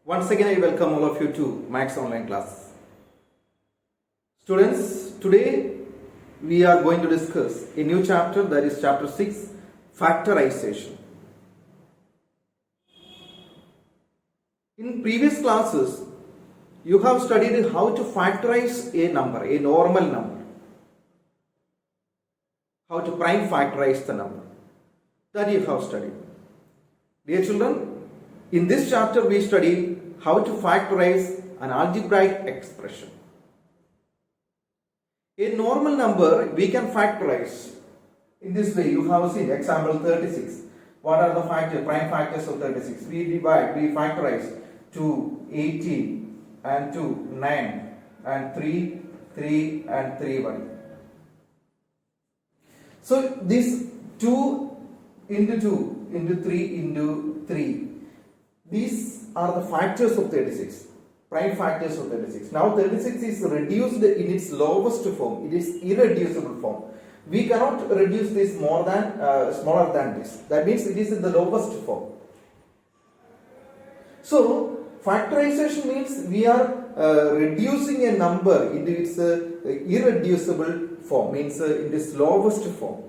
Once again, I welcome all of you to Max Online class. Students, today we are going to discuss a new chapter, that is chapter 6, factorization. In previous classes, you have studied how to factorize a number, a normal number. How to prime factorize the number. That you have studied. Dear children, in this chapter we study how to factorize an algebraic expression. A normal number we can factorize in this way. You have seen example 36. What are the factors, prime factors of 36? We factorize 2, 18 and 2, 9 and 3, 3 and 3, 1. So this 2 into 2 into 3 into 3, these are the factors of 36, prime factors of 36. Now 36 is reduced in its lowest form, it is irreducible form. We cannot reduce this more than smaller than this. That means it is in the lowest form. So factorization means we are reducing a number into its irreducible form, means in its lowest form,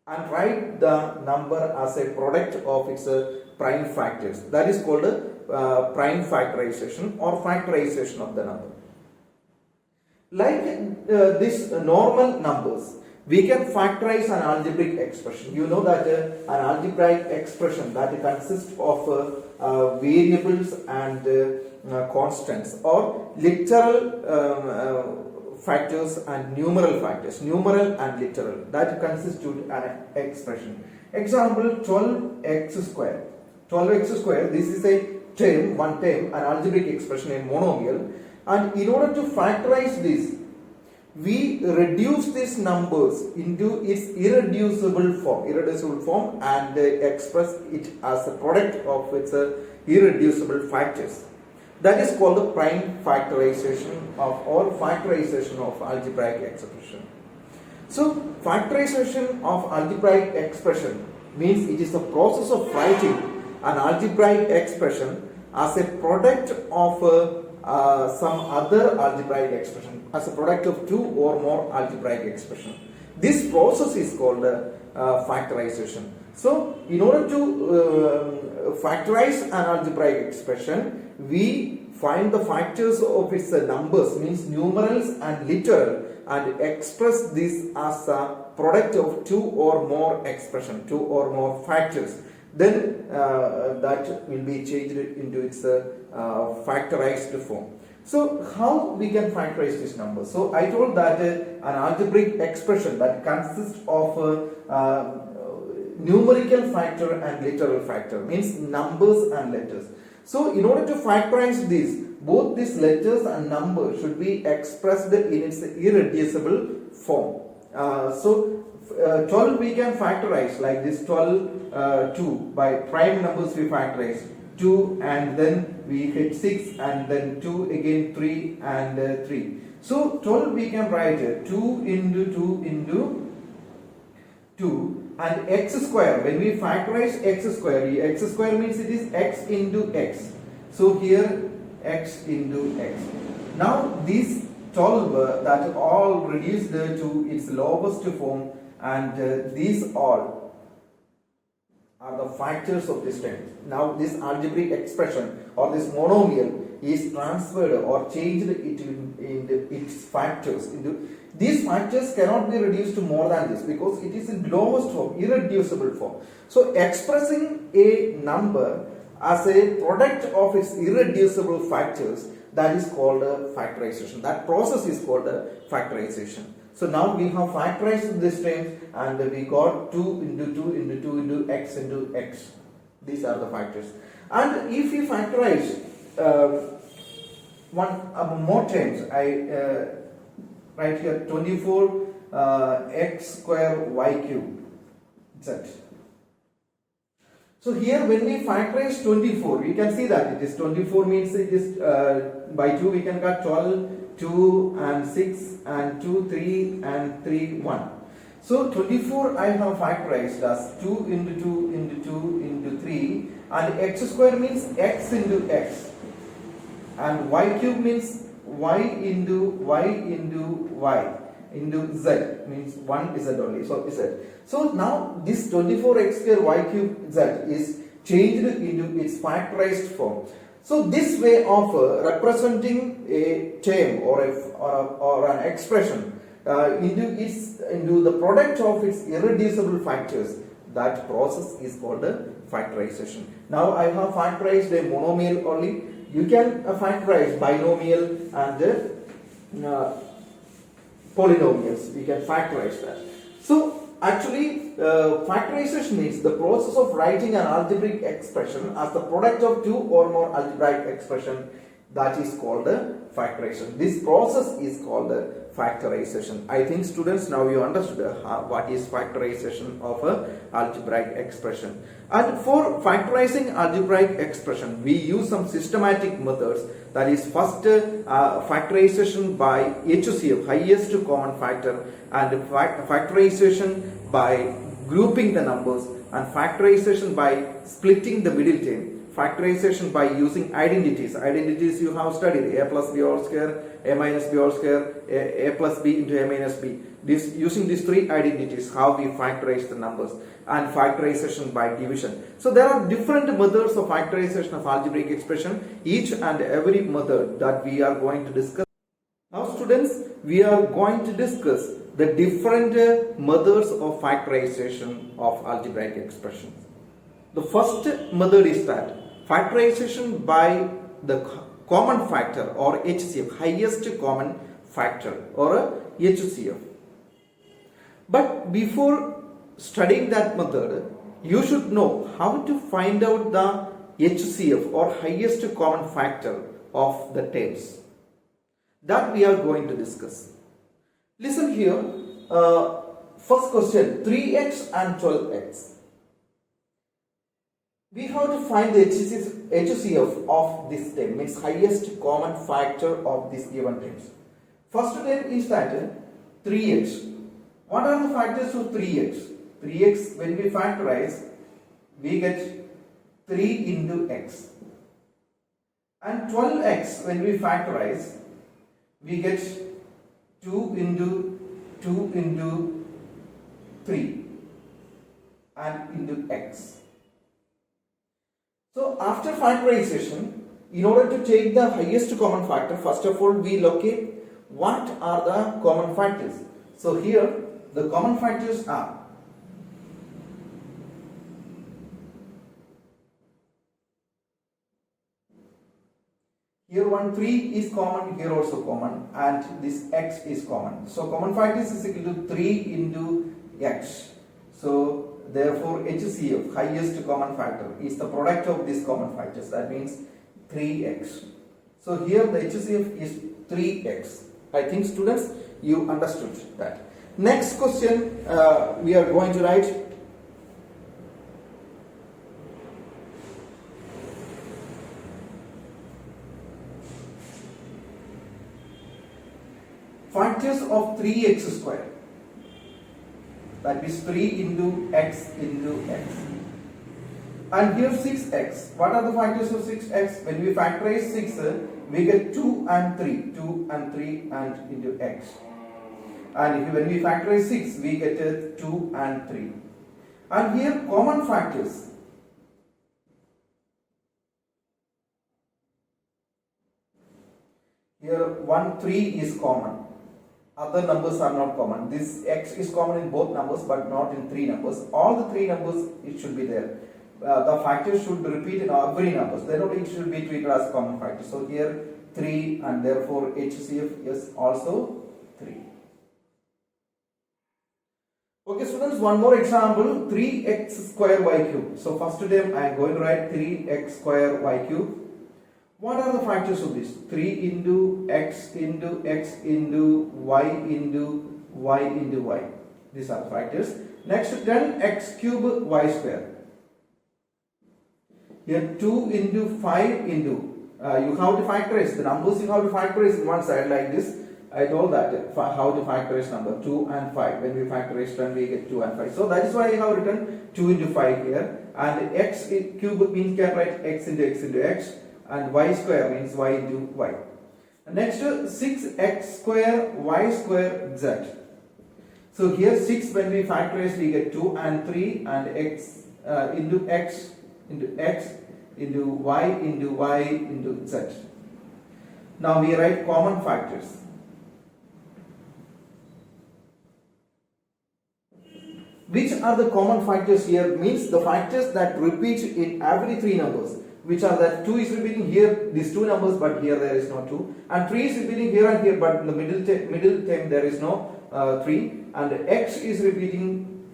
and write the number as a product of its prime factors. That is called prime factorization or factorization of the number. Like these normal numbers, we can factorize an algebraic expression. You know that an algebraic expression that consists of variables and constants, or literal factors and numeral factors, numeral and literal, that constitute an expression. Example 12x square. 12x square, this is a term, one term, an algebraic expression, a monomial, and in order to factorize this, we reduce these numbers into its irreducible form and express it as a product of its irreducible factors. That is called the prime factorization of, or factorization of algebraic expression. So factorization of algebraic expression means it is the process of writing an algebraic expression as a product of some other algebraic expression, as a product of two or more algebraic expression. This process is called factorization. So in order to factorize an algebraic expression, we find the factors of its numbers, means numerals and literal, and express this as a product of two or more expression, two or more factors. Then that will be changed into its factorized form. So how we can factorize this number? So I told that an algebraic expression that consists of numerical factor and literal factor, means numbers and letters. So in order to factorize this, both these letters and numbers should be expressed in its irreducible form. So 12 we can factorize like this, 12, 2, by prime numbers we factorize 2, and then we hit 6, and then 2 again, 3 and 3. So 12 we can write 2 into 2 into 2, and x square, when we factorize x square means it is x into x. So here x into x. Now these 12 that all reduced to its lowest form, and these all are the factors of this term. Now this algebraic expression or this monomial is transferred or changed into its factors. These factors cannot be reduced to more than this because it is in lowest form, irreducible form. So expressing a number as a product of its irreducible factors, that is called factorization. That process is called factorization. So now we have factorized this term, and we got 2 into 2 into 2 into x into x. These are the factors. And if we factorize one more terms, I write here 24 x square y cube z. So here when we factorize 24, we can see that it is 24 means it is by 2 we can get 12, 2 and 6 and 2, 3 and 3, 1. So 24 I have factorized as 2 into 2 into 2 into 3, and x square means x into x. and y cube means y into y into z means 1 z only, so z. So now this 24x square y cube z is changed into its factorized form. So this way of representing a term or an expression into the product of its irreducible factors, that process is called a factorization. Now I have factorized a monomial only. You can factorize binomial and polynomials. We can factorize that. So actually factorization means the process of writing an algebraic expression as the product of two or more algebraic expression, that is called a factorization. This process is called a factorization. I think students, now you understood what is factorization of a algebraic expression. And for factorizing algebraic expression, we use some systematic methods. That is, first factorization by HCF, highest common factor, and factorization by grouping the numbers, and factorization by splitting the middle term. Factorization by using identities. Identities you have studied: a plus b all square, a minus b all square, a plus b into a minus b. Using these three identities, how we factorize the numbers, and factorization by division. So there are different methods of factorization of algebraic expression, each and every method that we are going to discuss. Now students, we are going to discuss the different methods of factorization of algebraic expressions. The first method is that factorization by the common factor, or HCF, highest common factor, or HCF. But before studying that method, you should know how to find out the HCF, or highest common factor, of the terms. That we are going to discuss. Listen here. First question: 3x and 12x. We have to find the HCF of this term, means highest common factor of this given terms. First term is that 3x. What are the factors of 3x? 3x, when we factorize, we get 3 into x. And 12x, when we factorize, we get 2 into 3 and into x. So after factorization, in order to take the highest common factor, first of all we locate what are the common factors. So here the common factors are here 3 is common, here also common, and this x is common. So common factors is equal to 3 into x. So therefore HCF, highest common factor, is the product of these common factors. That means 3x. So here the HCF is 3x. I think students, you understood that. Next question we are going to write. Factors of 3x square. That is 3 into x into x. And here 6x. What are the factors of 6x? When we factorize 6, we get 2 and 3. 2 and 3 and into x. And when we factorize 6, we get 2 and 3. And here common factors. Here 1, 3 is common. Other numbers are not common. This x is common in both numbers but not in 3 numbers. All the 3 numbers, it should be there. The factors should repeat in every numbers. Then only it should be treated as common factor. So here 3, and therefore HCF is also 3. Okay students, one more example: 3x square y cube. So first term I am going to write 3x square y cube. What are the factors of this? 3 into x into x into y into y into y. These are the factors. Next, 10x cube y square. Here 2 into 5 into, you have to factorize the numbers, you have to factorize in one side like this. I told that how to factorize number 2 and 5. When we factorize 10, we get 2 and 5. So that is why I have written 2 into 5 here. And x cube means can write x into x into x. and y square means y into y. Next 6x square y square z. So here 6 when we factorize we get 2 and 3 and x into x into x into y into y into z. Now we write common factors. Which are the common factors here? Means the factors that repeat in every three numbers. Which are that 2 is repeating here, these two numbers, but here there is no 2. And 3 is repeating here and here, but in the middle term there is no 3. And x is repeating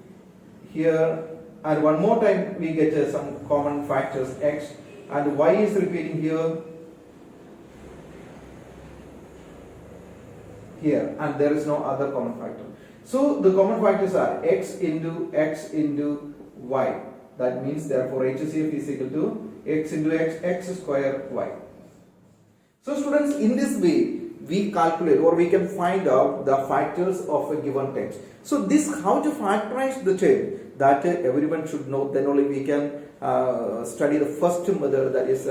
here, and one more time we get some common factors x, and y is repeating here, and there is no other common factor. So the common factors are x into y. That means therefore HCF is equal to x into x square y. So students, in this way we calculate or we can find out the factors of a given term. So this how to factorize the term that everyone should know. Then only we can study the first method, that is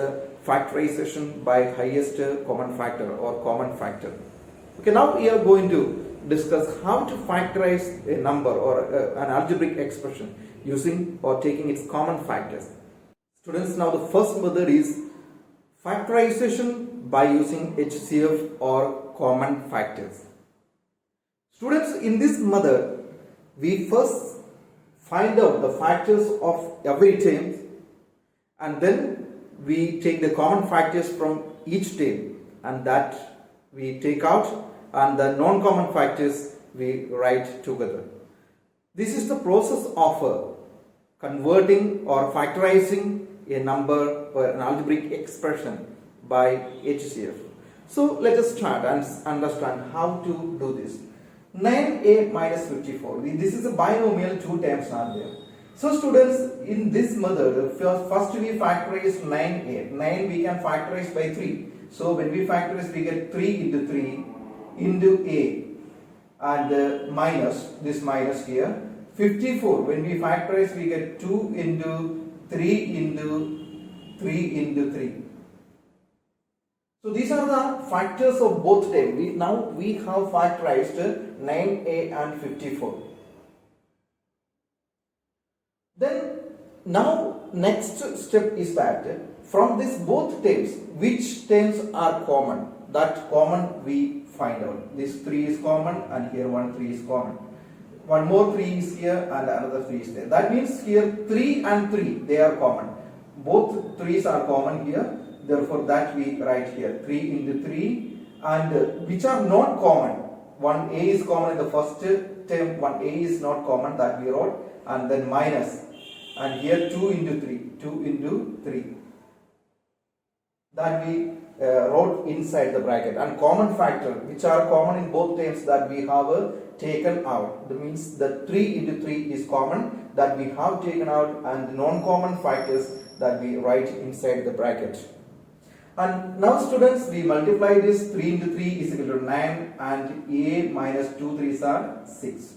factorization by highest common factor or common factor. Okay, now we are going to discuss how to factorize a number or an algebraic expression using or taking its common factors. Students, now the first method is factorization by using HCF or common factors. Students, in this method we first find out the factors of every term and then we take the common factors from each term and that we take out, and the non-common factors we write together. This is the process of converting or factorizing a number or an algebraic expression by HCF. So let us start and understand how to do this. 9a minus 54. This is a binomial, two terms are there. So students, in this method, first we factorize 9a. 9 we can factorize by 3. So when we factorize we get 3 into 3 into a and minus this minus here. 54 when we factorize we get 2 into 3 into 3 into 3. So these are the factors of both terms. Now we have factorized 9a and 54. Then now next step is that from this both terms, which terms are common? That common we find out. This 3 is common and here 3 is common. One more 3 is here and another 3 is there. That means here 3 and 3 they are common. Both 3's are common here. Therefore that we write here 3 into 3, and which are not common. 1a is common in the first term, 1a is not common, that we wrote, and then minus, and here 2 into 3 that we wrote inside the bracket, and common factor which are common in both terms that we have taken out. That means the 3 into 3 is common that we have taken out, and the non-common factors that we write inside the bracket. And now students, we multiply this. 3 into 3 is equal to 9 and a minus 2 3's are 6.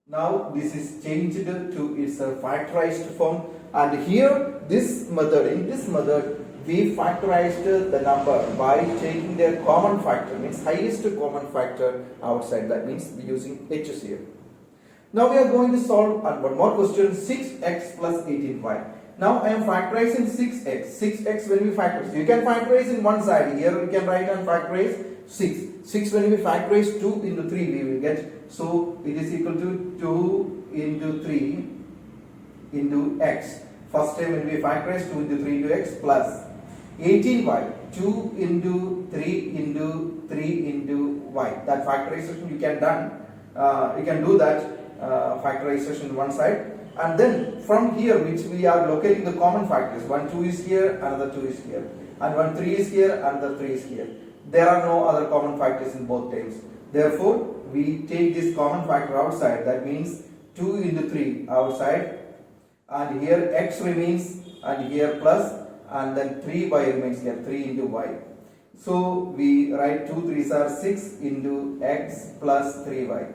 Now this is changed to its factorized form, and here this method, in this method we factorized the number by taking their common factor, means highest common factor outside, that means using HCF. Now we are going to solve one more question, 6x plus 18y. Now I am factorizing 6x. 6x when we factorize, you can factorize in one side. Here we can write and factorize 6. 6 when we factorize 2 into 3 we will get. So it is equal to 2 into 3 into x. First time when we factorize 2 into 3 into x plus 18y. 2 into 3 into 3 into y. That factorization you can do that factorization one side. And then from here, which we are locating the common factors, 1 2 is here, another 2 is here, and 1 3 is here, another 3 is here. There are no other common factors in both terms. Therefore, we take this common factor outside. That means 2 into 3 outside, and here x remains, and here plus, and then 3y remains here, 3 into y. So we write 2 3's are 6 into x plus 3y.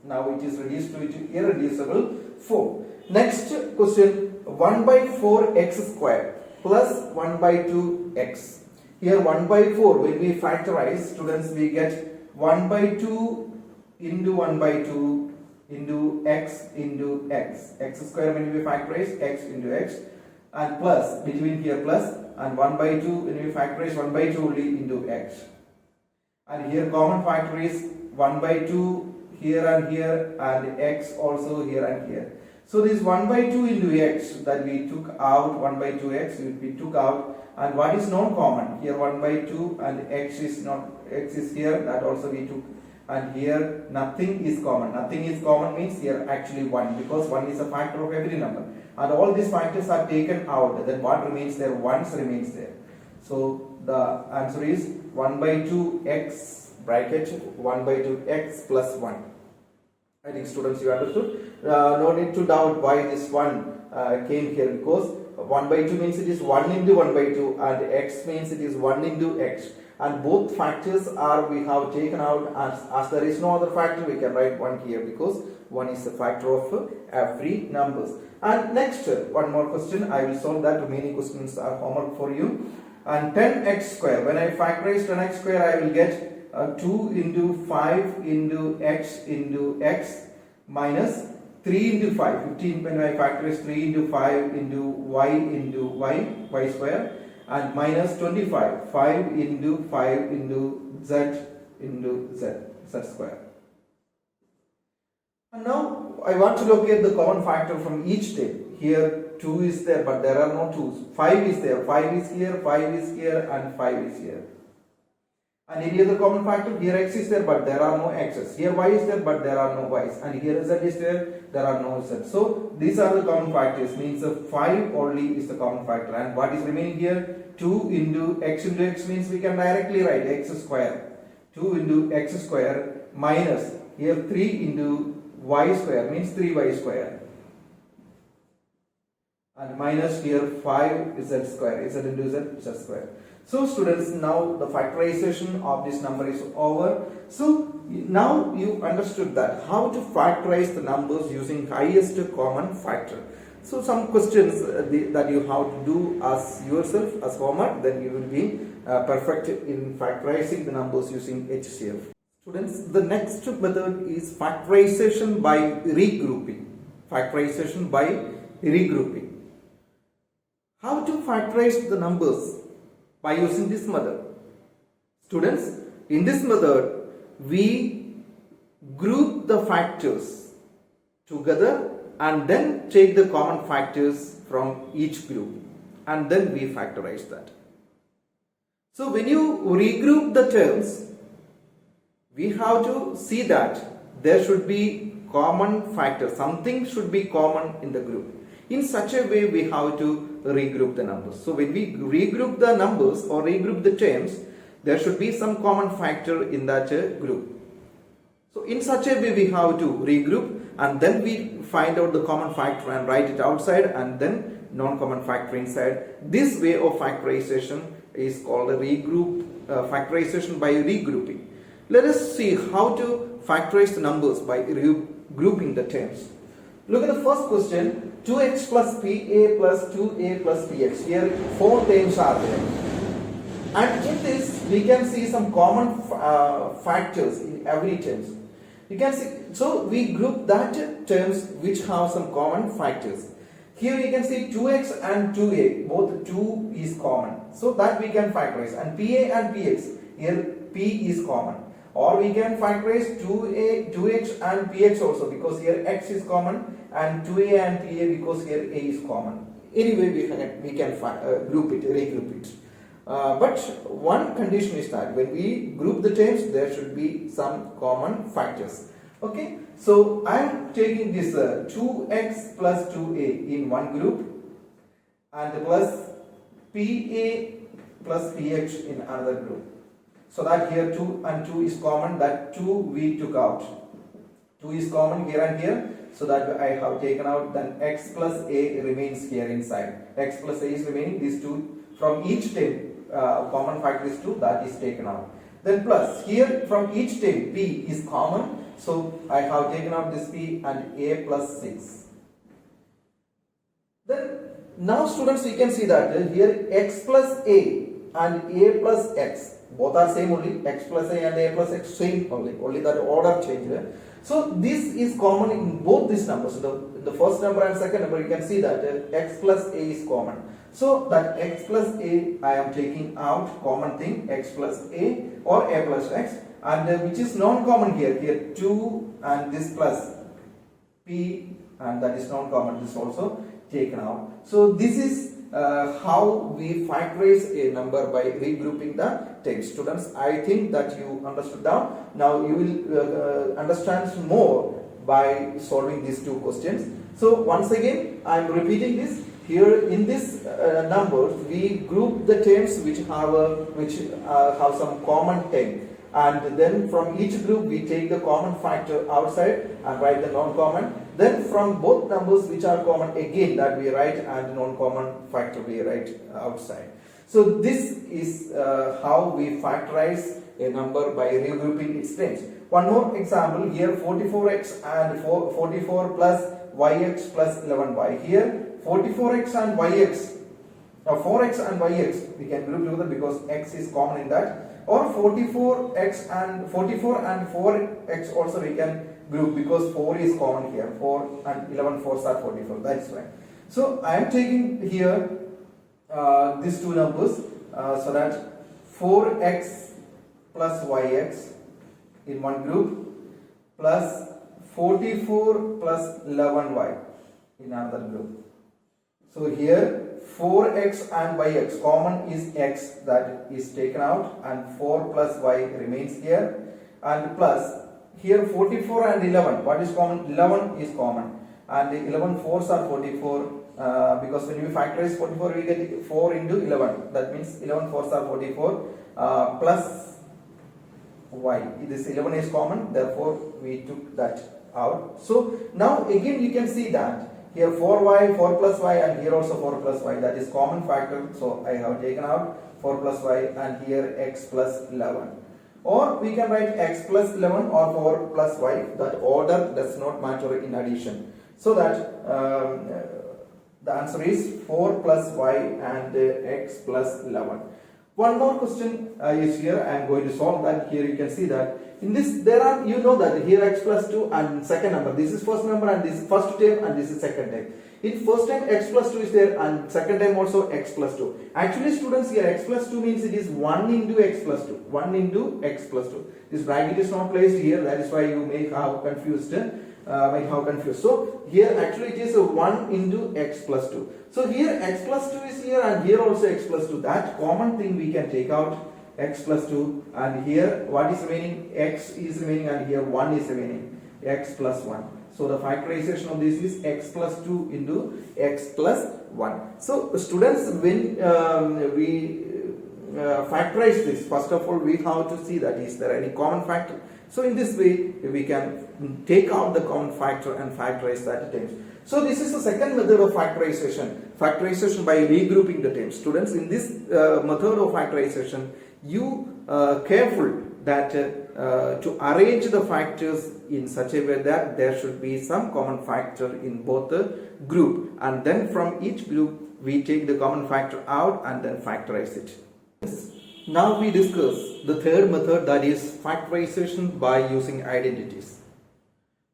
Now it is reduced to irreducible 4. Next question, 1 by 4 x square. plus 1 by 2 x. Here 1 by 4, when we factorize, students, we get 1 by 2 into 1 by 2 into x, x square when we factorize, x into x, and plus, between here plus, and 1 by 2 when we factorize 1 by 2 only into x. And here common factor is 1 by 2 here and x also here and here. So this 1 by 2 into x that we took out, 1 by 2x we took out, and what is non-common? Here 1 by 2 and x is here, that also we took, and here nothing is common. Nothing is common means here actually 1, because 1 is a factor of every number, and all these factors are taken out. Then what remains there? 1 remains there. So the answer is 1 by 2 x bracket 1 by 2 x plus 1. I think students, you understood. No need to doubt why this 1 came here, because 1 by 2 means it is 1 into 1 by 2 and x means it is 1 into x, and both factors are we have taken out. As there is no other factor, we can write 1 here, because 1 is a factor of every numbers. And next, one more question, I will solve that. Remaining questions are homework for you. And 10x square, when I factorize 10x square, I will get 2 into 5 into x minus 3 into 5, 15 when I factorize 3 into 5 into y square, and minus 25, 5 into z square. And now I want to locate the common factor from each step. Here 2 is there, but there are no 2's. 5 is there, 5 is here, 5 is here, and 5 is here. And any other common factor? Here x is there, but there are no x's. Here y is there, but there are no y's. And here z is there are no z's. So these are the common factors, means 5 only is the common factor. And what is remaining here? 2 into x means we can directly write x square. 2 into x square minus here 3 into y square means 3y square. And minus here 5 z square, z into z square. So students, now the factorization of this number is over. So now you understood that how to factorize the numbers using highest common factor. So some questions that you have to do as yourself as homework, then you will be perfect in factorizing the numbers using HCF. Students, the next method is factorization by regrouping. Factorization by regrouping. How to factorize the numbers? By using this method. Students, in this method, we group the factors together and then take the common factors from each group, and then we factorize that. So when you regroup the terms, we have to see that there should be common factor. Something should be common in the group. In such a way, we have to regroup the numbers. So when we regroup the numbers or regroup the terms, there should be some common factor in that group. So in such a way, we have to regroup, and then we find out the common factor and write it outside, and then non-common factor inside. This way of factorization is called a factorization by regrouping. Let us see how to factorize the numbers by grouping the terms. Look at the first question. 2x plus pa plus 2a plus px. Here 4 terms are there. And in this we can see some common factors in every terms. You can see, so we group that terms which have some common factors. Here you can see 2x and 2a, both 2 is common. So that we can factorize. And pa and px, here p is common. Or we can factorize 2x and px also, because here x is common, and 2a and pa because here a is common. Anyway, we can group it, regroup it. But one condition is that when we group the terms, there should be some common factors. Okay, so I am taking this 2x plus 2a in one group, and plus pa plus px in another group. So that here 2 and 2 is common, that 2 we took out. 2 is common here and here, so that I have taken out, then x plus a remains here inside. X plus a is remaining, these two from each term, common factor is 2, that is taken out. Then plus, here from each term p is common, so I have taken out this p and a plus 6. Then Now students, we can see that here x plus a and a plus x both are same only, x plus a and a plus x same only that order change. So this is common in both these numbers. The first number and second number, you can see that x plus a is common. So that x plus a I am taking out common thing, x plus a or a plus x, and which is non-common here 2 and this plus p, and that is non-common, this also taken out. So this is how we factorize a number by regrouping the terms. Students, I think that you understood that. Now you will understand more by solving these two questions. So once again, I am repeating this. Here in this numbers, we group the terms which have some common term, and then from each group we take the common factor outside and write the non-common. Then from both numbers which are common, again that we write, and non-common factor we write outside. So this is how we factorize a number by regrouping its terms. One more example here, 44x and 44 plus yx plus 11y. Here 44x and yx, 4x and yx we can group together because x is common in that, or 44x and 44 and 4x also we can group because 4 is common here, 4 and 11 4s are 44, that's right. So I am taking here these two numbers, so that 4x plus yx in one group plus 44 plus 11y in another group. So here 4x and yx, common is x, that is taken out, and 4 plus y remains here, and plus here 44 and 11, what is common? 11 is common, and the 11 4s are 44, because when we factorize 44 we get 4 into 11, that means 11 4s are 44, plus y, this 11 is common, therefore we took that out. So now again you can see that here 4y, 4 plus y, and here also 4 plus y, that is common factor, so I have taken out 4 plus y, and here x plus 11. Or we can write x plus 11 or 4 plus y, that order does not matter in addition. So that the answer is 4 plus y and x plus 11. One more question is here, I am going to solve that. Here you can see that in this there are, you know that here x plus 2 and second number, this is first number and this is first term and this is second term. In first time x plus 2 is there, and second time also x plus 2. Actually students, here x plus 2 means it is 1 into x plus 2, 1 into x plus 2. This bracket is not placed here, that is why you may have confused. So here actually it is 1 into x plus 2. So here x plus 2 is here, and here also x plus 2. That common thing we can take out, x plus 2, and here what is remaining? X is remaining, and here 1 is remaining, x plus 1. So the factorization of this is x plus 2 into x plus 1. So students, when we factorize this, first of all we have to see that is there any common factor. So in this way we can take out the common factor and factorize that terms. So this is the second method of factorization by regrouping the terms. Students, in this method of factorization, you careful that to arrange the factors in such a way that there should be some common factor in both the group, and then from each group we take the common factor out and then factorize it. Now we discuss the third method, that is factorization by using identities.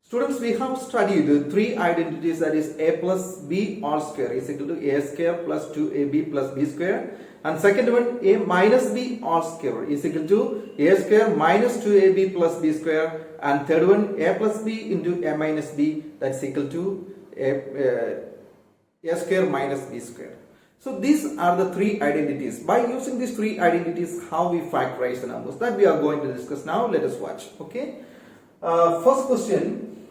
Students, we have studied the three identities, that is a plus b all square is equal to a square plus 2ab plus b square, and second one a minus b all square is equal to a square minus 2ab plus b square, and third one a plus b into a minus b, that's equal to a square minus b square. So these are the three identities. By using these three identities, how we factorize the numbers, that we are going to discuss now. Let us watch. Okay. First question,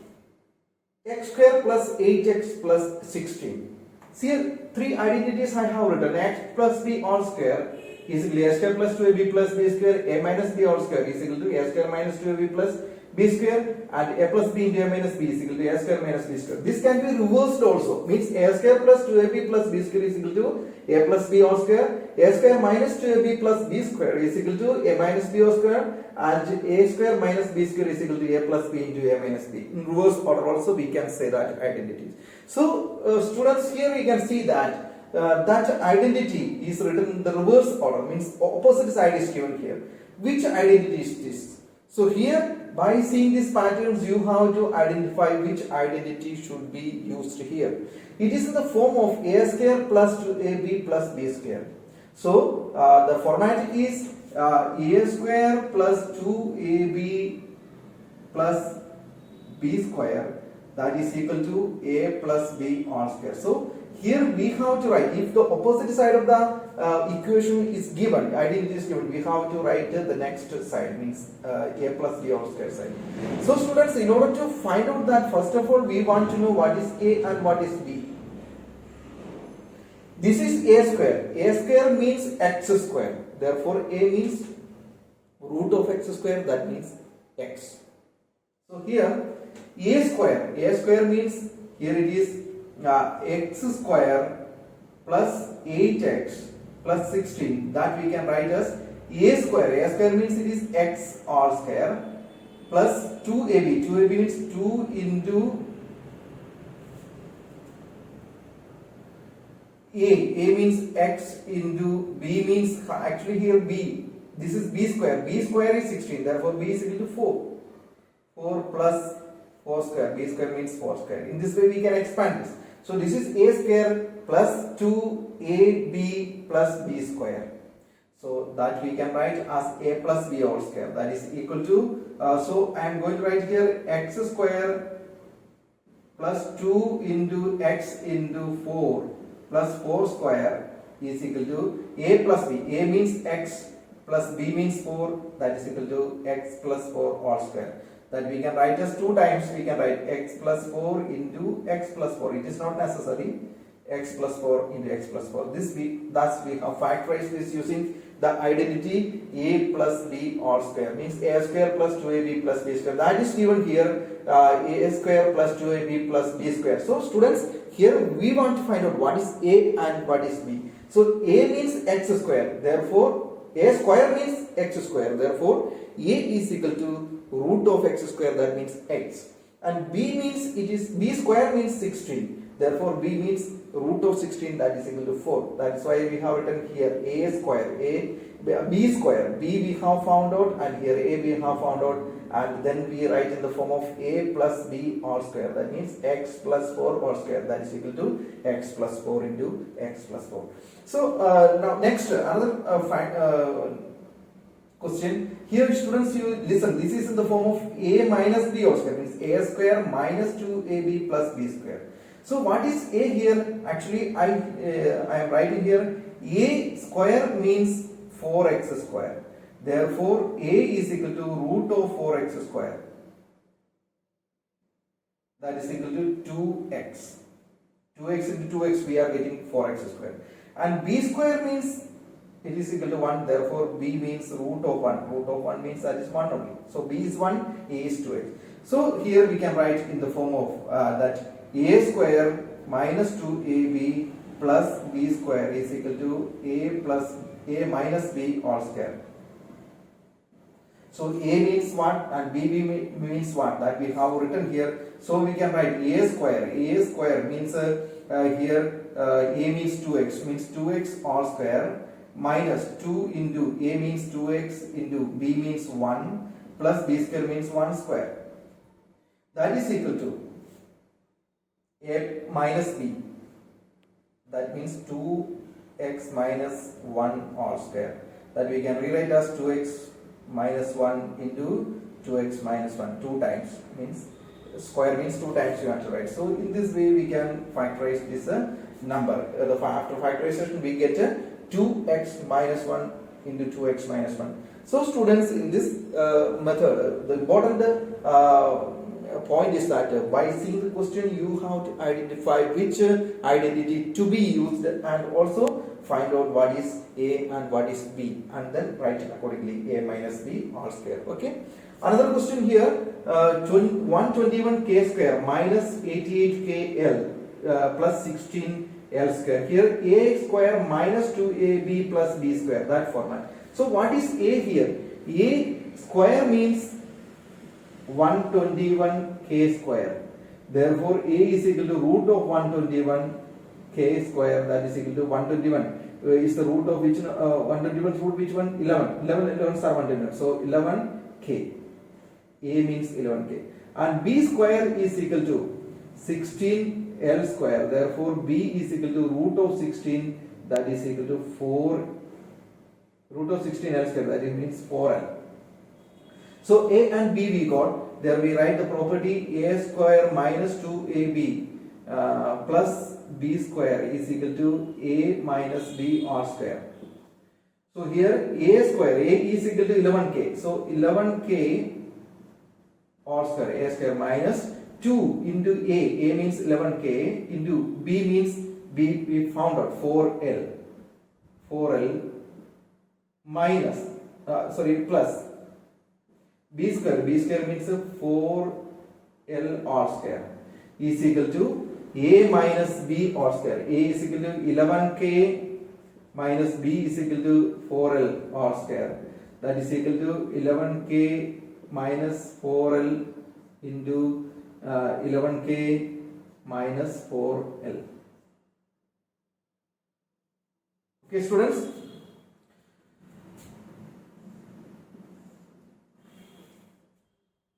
x square plus 8x plus 16. See here, three identities I have written. X plus b all square is equal to a square plus 2ab plus b square, a minus b all square is equal to a square minus 2ab plus b square, and a plus b into a minus b is equal to a square minus b square. This can be reversed also, means a square plus 2ab plus b square is equal to a plus b all square, a square minus 2ab plus b square is equal to a minus b all square, and a square minus b square is equal to a plus b into a minus b. In reverse order also we can say that identities. So students, here we can see that that identity is written in the reverse order, means opposite side is given here. Which identity is this? So here, by seeing these patterns, you have to identify which identity should be used here. It is in the form of a square plus 2ab plus b square. So the formatting is a square plus 2ab plus b square, that is equal to a plus b all square. So here we have to write, if the opposite side of the equation is given, identity is given, we have to write the next side, means a plus b all square side. So students, in order to find out that, first of all we want to know what is a and what is b. This is a square. A square means x square. Therefore a means root of x square, that means x. So here a square means, here it is x square plus 8x plus 16, that we can write as a square. A square means it is x all square plus 2ab. 2ab means 2 into a means x into b means, actually here b, this is b square. B square is 16, therefore b is equal to 4. 4 plus 4 square, b square means 4 square. In this way we can expand this. So this is a square plus 2ab plus b square. So that we can write as a plus b all square, that is equal to, so I am going to write here x square plus 2 into x into 4 plus 4 square is equal to a plus b. A means x plus b means 4, that is equal to x plus 4 all square. That we can write as 2 times, we can write x plus 4 into x plus 4. It is not necessary x plus 4 into x plus 4. Thus we have factorized this using the identity a plus b all square, means a square plus 2ab plus b square. That is given here, a square plus 2ab plus b square. So students, here we want to find out what is a and what is b. So a means x square, therefore a square means x square, therefore a is equal to root of x square, that means x. And b means, it is b square means 16, therefore b means root of 16, that is equal to 4. That is why we have written here a square, b square, b we have found out, and here a we have found out, and then we write in the form of a plus b all square, that means x plus 4 all square, that is equal to x plus 4 into x plus 4. So now next, another question. Here students, you listen, this is in the form of a minus b all square, means a square minus 2ab plus b square. So what is a here? Actually I am writing here a square means 4x square, therefore a is equal to root of 4x square, that is equal to 2x. 2x into 2x, we are getting 4x square. And b square means it is equal to 1, therefore b means root of 1. Root of 1 means that is 1 only. So b is 1, a is 2x. So here we can write in the form of that a square minus 2ab plus b square is equal to a minus b all square. So a means what and b means what, that we have written here. So we can write a square. A square means here a means 2x, means 2x all square, minus 2 into a means 2x into b means 1 plus b square means 1 square, that is equal to a minus b, that means 2x minus 1 all square, that we can rewrite as 2x minus 1 into 2x minus 1, 2 times, means square means 2 times you have to write. So in this way we can factorize this number. After factorization we get 2x minus 1 into 2x minus 1. So students, in this method, the important point is that by seeing the question you have to identify which identity to be used and also find out what is a and what is b, and then write accordingly a minus b all square. Okay. Another question here, 121k square minus 88kl plus 16l square. Here a square minus 2ab plus b square, that format. So what is a here? A square means 121k square. Therefore a is equal to root of 121k k square, that is equal to 121. Is the root of which 121 root which one? 11. 11s are 121. So 11k. A means 11k. And b square is equal to 16l square. Therefore, b is equal to root of 16, that is equal to 4. Root of 16l square, that means 4l. So a and b we got. There we write the property a square minus 2ab plus b square is equal to a minus b r square. So here a square, a is equal to 11k. So 11k r square, a square minus 2 into a means 11k into b means b we found out 4l minus plus b square means 4l r square is equal to a minus b r square. A is equal to 11k minus b is equal to 4l r square, that is equal to 11k minus 4l into 11k minus 4l. Okay, students.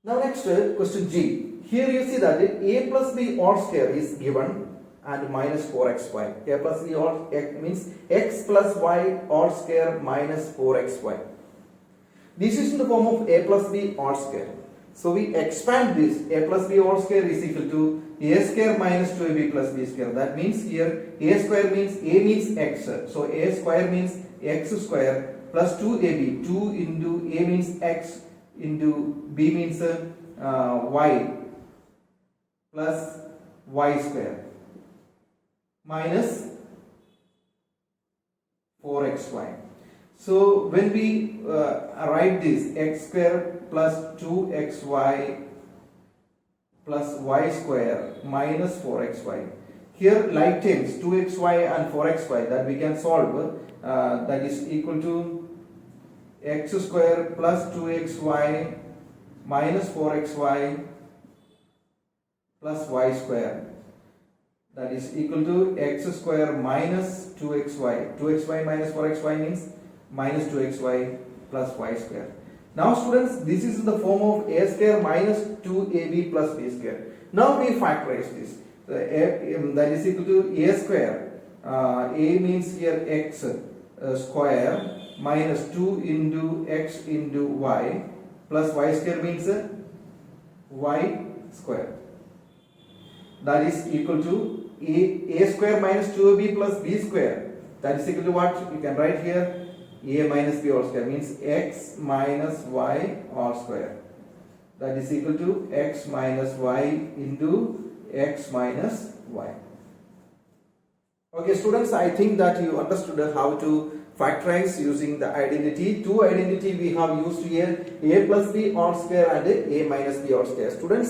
Now next question G. Here you see that a plus b all square is given and minus 4xy. A plus b all means x plus y all square minus 4xy. This is in the form of a plus b all square. So we expand this. A plus b all square is equal to a square minus 2ab plus b square. That means here a square means a means x. So a square means x square plus 2ab. 2 into a means x into b means y plus y square minus 4xy. So when we write this x square plus 2xy plus y square minus 4xy, here like terms 2xy and 4xy that we can solve, that is equal to x square plus 2xy minus 4xy plus y square, that is equal to x square minus 2xy. 2xy minus 4xy means minus 2xy plus y square. Now students, this is in the form of a square minus 2ab plus b square. Now we factorize this. That is equal to a square. A means here x square minus 2 into x into y plus y square means y square. That is equal to a square minus 2ab plus b square. That is equal to what? You can write here a minus b all square means x minus y all square. That is equal to x minus y into x minus y. Okay students, I think that you understood how to factorize using the identity. Two identity we have used here, a plus b all square and a minus b all square. Students,